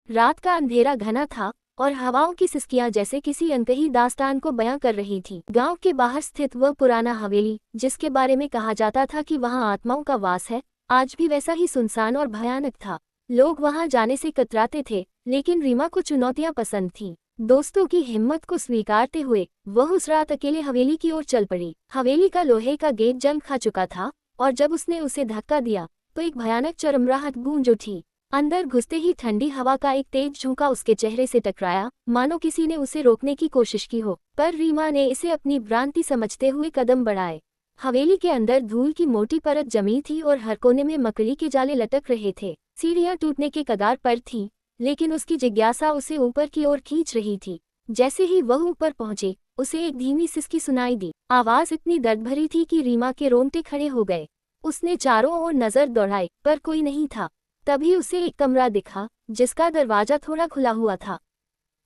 रात का अंधेरा घना था और हवाओं की सिसकियां जैसे किसी अनकही दास्तान को बयां कर रही थी। गांव के बाहर स्थित वह पुराना हवेली, जिसके बारे में कहा जाता था कि वहां आत्माओं का वास है, आज भी वैसा ही सुनसान और भयानक था। लोग वहां जाने से कतराते थे, लेकिन रीमा को चुनौतियां पसंद थीं। दोस्तों की हिम्मत को स्वीकारते हुए वह उस रात अकेले हवेली की ओर चल पड़ी। हवेली का लोहे का गेट जंग खा चुका था और जब उसने उसे धक्का दिया तो एक भयानक चरमराहट गूंज उठी। अंदर घुसते ही ठंडी हवा का एक तेज झोंका उसके चेहरे से टकराया, मानो किसी ने उसे रोकने की कोशिश की हो, पर रीमा ने इसे अपनी भ्रांति समझते हुए कदम बढ़ाए। हवेली के अंदर धूल की मोटी परत जमी थी और हर कोने में मकड़ी के जाले लटक रहे थे। सीढ़ियां टूटने के कगार पर थीं, लेकिन उसकी जिज्ञासा उसे ऊपर की ओर खींच रही थी। जैसे ही वह ऊपर पहुंचे, उसे एक धीमी सिसकी सुनाई दी। आवाज इतनी दर्द भरी थी कि रीमा के रोंगटे खड़े हो गए। उसने चारों ओर नजर दौड़ाई, पर कोई नहीं था। तभी उसे एक कमरा दिखा, जिसका दरवाजा थोड़ा खुला हुआ था।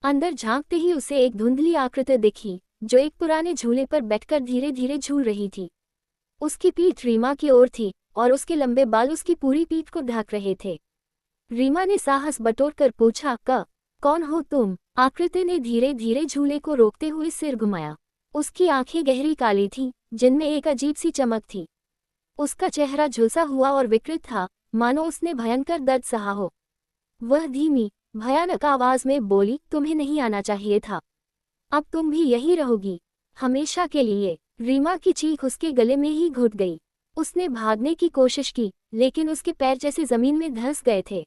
अंदर झांकते ही उसे एक धुंधली आकृति दिखी, जो एक पुराने झूले पर बैठकर धीरे धीरे झूल रही थी। उसकी पीठ रीमा की ओर थी और उसके लंबे बाल उसकी पूरी पीठ को ढक रहे थे। रीमा ने साहस बटोरकर पूछा, कौन हो तुम? आकृति ने धीरे धीरे झूले को रोकते हुए सिर घुमाया। उसकी आंखें गहरी काली थीं, जिनमें एक अजीब सी चमक थी। उसका चेहरा झुलसा हुआ और विकृत था, मानो उसने भयंकर दर्द सहा हो। वह धीमी, भयानक आवाज में बोली, तुम्हें नहीं आना चाहिए था। अब तुम भी यहीं रहोगी, हमेशा के लिए। रीमा की चीख उसके गले में ही घुट गई। उसने भागने की कोशिश की, लेकिन उसके पैर जैसे जमीन में धंस गए थे।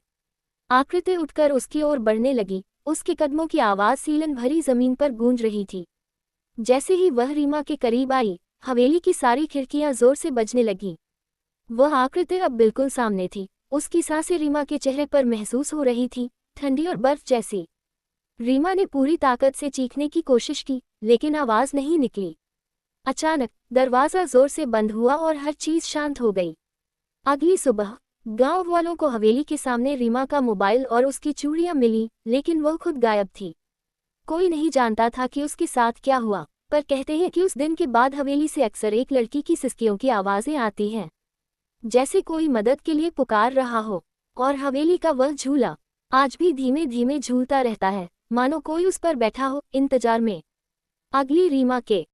आकृति उठकर उसकी ओर बढ़ने लगी, उसके कदमों की आवाज सीलन भरी जमीन पर गूंज रही थी। जैसे ही वह रीमा के करीब आई, हवेली की सारी खिड़कियां जोर से बजने लगीं। वह आकृति अब बिल्कुल सामने थी। उसकी सांसें रीमा के चेहरे पर महसूस हो रही थी, ठंडी और बर्फ जैसी। रीमा ने पूरी ताकत से चीखने की कोशिश की, लेकिन आवाज नहीं निकली। अचानक दरवाजा जोर से बंद हुआ और हर चीज शांत हो गई। अगली सुबह गांव वालों को हवेली के सामने रीमा का मोबाइल और उसकी चूड़ियां मिली, लेकिन वह खुद गायब थी। कोई नहीं जानता था कि उसके साथ क्या हुआ, पर कहते हैं कि उस दिन के बाद हवेली से अक्सर एक लड़की की सिसकियों की आवाजें आती हैं, जैसे कोई मदद के लिए पुकार रहा हो। और हवेली का वह झूला आज भी धीमे धीमे झूलता रहता है, मानो कोई उस पर बैठा हो, इंतजार में। अगली रीमा के